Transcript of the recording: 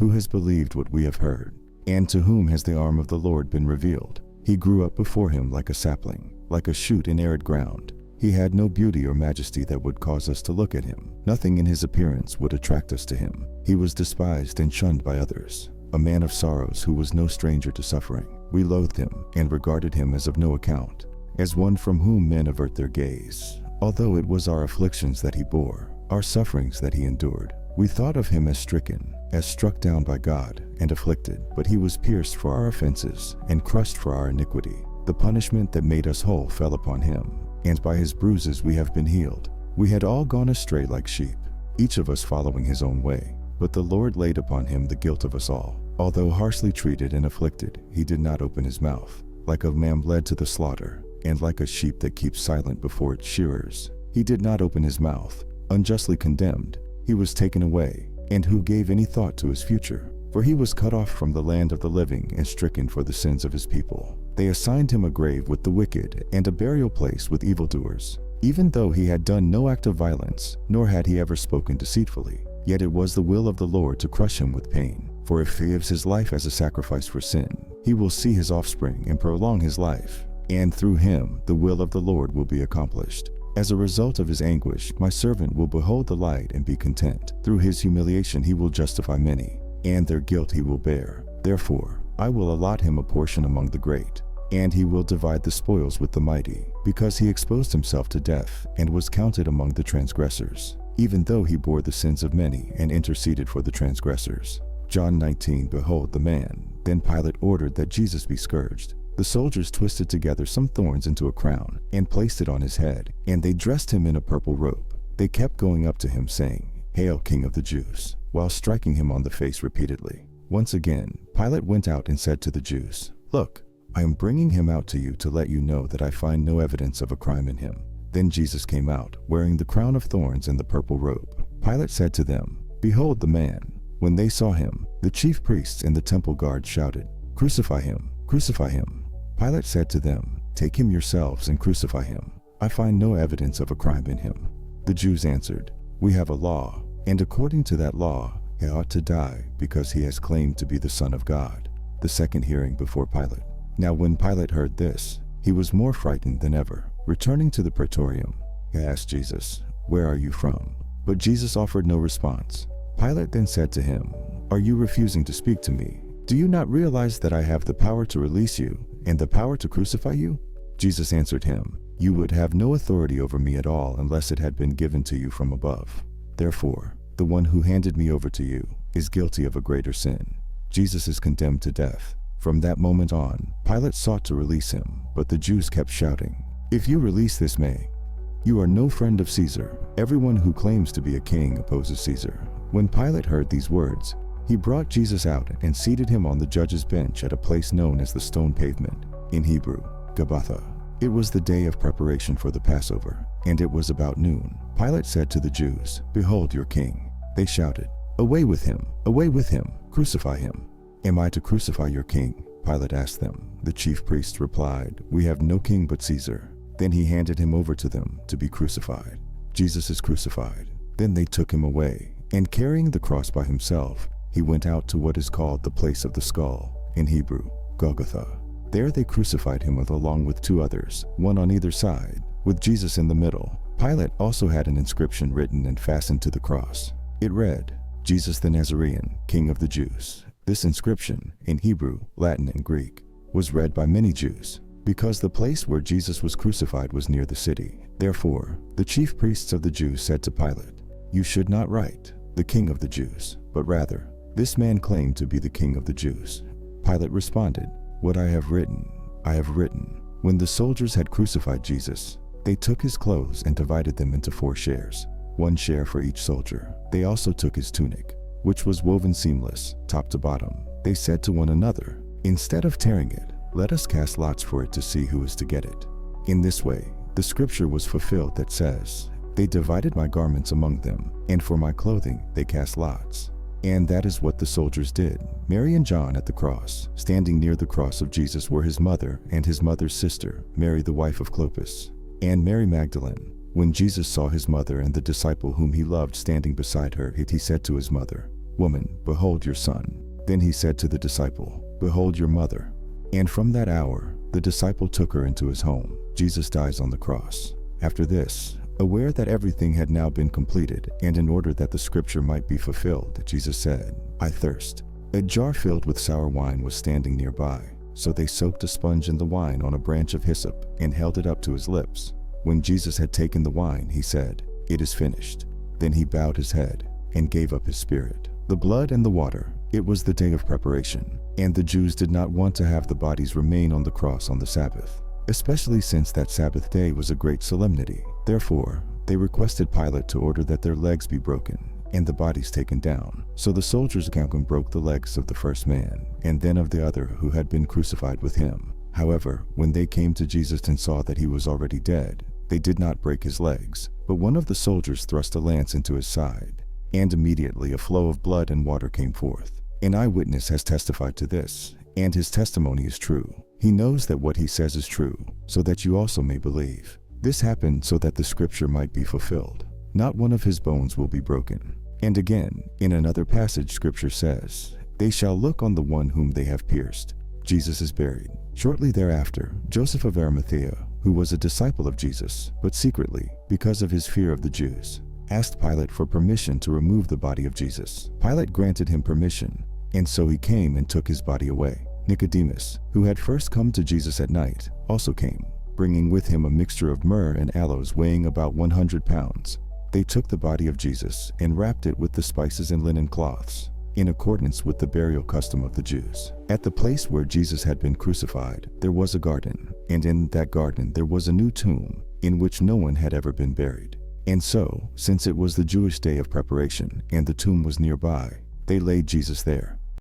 Who has believed what we have heard? And to whom has the arm of the Lord been revealed? He grew up before him like a sapling, like a shoot in arid ground. He had no beauty or majesty that would cause us to look at him. Nothing in his appearance would attract us to him. He was despised and shunned by others, a man of sorrows who was no stranger to suffering. We loathed him and regarded him as of no account, as one from whom men avert their gaze. Although it was our afflictions that he bore, our sufferings that he endured, we thought of him as stricken, as struck down by God, and afflicted. But he was pierced for our offenses and crushed for our iniquity. The punishment that made us whole fell upon him, and by his bruises we have been healed. We had all gone astray like sheep, each of us following his own way. But the Lord laid upon him the guilt of us all. Although harshly treated and afflicted, he did not open his mouth. Like a lamb led to the slaughter, and like a sheep that keeps silent before its shearers, he did not open his mouth. Unjustly condemned, he was taken away. And who gave any thought to his future? For he was cut off from the land of the living and stricken for the sins of his people. They assigned him a grave with the wicked and a burial place with evildoers. Even though he had done no act of violence, nor had he ever spoken deceitfully, yet it was the will of the Lord to crush him with pain. For if he gives his life as a sacrifice for sin, he will see his offspring and prolong his life. And through him the will of the Lord will be accomplished. As a result of his anguish, my servant will behold the light and be content. Through his humiliation he will justify many, and their guilt he will bear. Therefore, I will allot him a portion among the great, and he will divide the spoils with the mighty, because he exposed himself to death and was counted among the transgressors, even though he bore the sins of many and interceded for the transgressors. John 19. Behold the man. Then Pilate ordered that Jesus be scourged. The soldiers twisted together some thorns into a crown and placed it on his head, and they dressed him in a purple robe. They kept going up to him saying, "Hail, King of the Jews," while striking him on the face repeatedly. Once again, Pilate went out and said to the Jews, "Look, I am bringing him out to you to let you know that I find no evidence of a crime in him." Then Jesus came out, wearing the crown of thorns and the purple robe. Pilate said to them, "Behold the man." When they saw him, the chief priests and the temple guard shouted, "Crucify him! Crucify him!" Pilate said to them, "Take him yourselves and crucify him. I find no evidence of a crime in him." The Jews answered, "We have a law, and according to that law, he ought to die because he has claimed to be the Son of God." The second hearing before Pilate. Now when Pilate heard this, he was more frightened than ever. Returning to the praetorium, he asked Jesus, "Where are you from?" But Jesus offered no response. Pilate then said to him, "Are you refusing to speak to me? Do you not realize that I have the power to release you and the power to crucify you?" Jesus answered him, "You would have no authority over me at all unless it had been given to you from above. Therefore, the one who handed me over to you is guilty of a greater sin." Jesus is condemned to death. From that moment on, Pilate sought to release him, but the Jews kept shouting, "If you release this man, you are no friend of Caesar. Everyone who claims to be a king opposes Caesar." When Pilate heard these words, he brought Jesus out and seated him on the judge's bench at a place known as the Stone Pavement, in Hebrew, Gabbatha. It was the day of preparation for the Passover, and it was about noon. Pilate said to the Jews, "Behold your king." They shouted, "Away with him! Away with him! Crucify him!" "Am I to crucify your king?" Pilate asked them. The chief priests replied, "We have no king but Caesar." Then he handed him over to them to be crucified. Jesus is crucified. Then they took him away, and carrying the cross by himself, he went out to what is called the place of the skull, in Hebrew, Golgotha. There they crucified him along with two others, one on either side, with Jesus in the middle. Pilate also had an inscription written and fastened to the cross. It read, "Jesus the Nazarene, King of the Jews." This inscription, in Hebrew, Latin, and Greek, was read by many Jews, because the place where Jesus was crucified was near the city. Therefore, the chief priests of the Jews said to Pilate, "You should not write, 'The King of the Jews,' but rather, 'This man claimed to be the King of the Jews.'" Pilate responded, "What I have written, I have written." When the soldiers had crucified Jesus, they took his clothes and divided them into 4 shares, 1 share for each soldier. They also took his tunic, which was woven seamless, top to bottom. They said to one another, "Instead of tearing it, let us cast lots for it to see who is to get it." In this way, the scripture was fulfilled that says, "They divided my garments among them, and for my clothing they cast lots." And that is what the soldiers did. Mary and John at the cross. Standing near the cross of Jesus were his mother and his mother's sister, Mary the wife of Clopas, and Mary Magdalene. When Jesus saw his mother and the disciple whom he loved standing beside her, he said to his mother, "Woman, behold your son." Then he said to the disciple, "Behold your mother." And from that hour, the disciple took her into his home. Jesus dies on the cross. After this, aware that everything had now been completed, and in order that the scripture might be fulfilled, Jesus said, "I thirst." A jar filled with sour wine was standing nearby, so they soaked a sponge in the wine on a branch of hyssop and held it up to his lips. When Jesus had taken the wine, he said, "It is finished." Then he bowed his head and gave up his spirit. The blood and the water, it was the day of preparation, and the Jews did not want to have the bodies remain on the cross on the Sabbath, especially since that Sabbath day was a great solemnity. Therefore, they requested Pilate to order that their legs be broken and the bodies taken down. So the soldiers came and broke the legs of the first man, and then of the other who had been crucified with him. However, when they came to Jesus and saw that he was already dead, they did not break his legs, but one of the soldiers thrust a lance into his side, and immediately a flow of blood and water came forth. An eyewitness has testified to this, and his testimony is true. He knows that what he says is true, so that you also may believe. This happened so that the scripture might be fulfilled. Not one of his bones will be broken. And again, in another passage, scripture says, "They shall look on the one whom they have pierced." Jesus is buried. Shortly thereafter, Joseph of Arimathea, who was a disciple of Jesus, but secretly, because of his fear of the Jews, asked Pilate for permission to remove the body of Jesus. Pilate granted him permission, and so he came and took his body away. Nicodemus, who had first come to Jesus at night, also came, bringing with him a mixture of myrrh and aloes weighing about 100 pounds. They took the body of Jesus and wrapped it with the spices and linen cloths, in accordance with the burial custom of the Jews. At the place where Jesus had been crucified, there was a garden, and in that garden there was a new tomb, in which no one had ever been buried. And so, since it was the Jewish day of preparation, and the tomb was nearby, they laid Jesus there.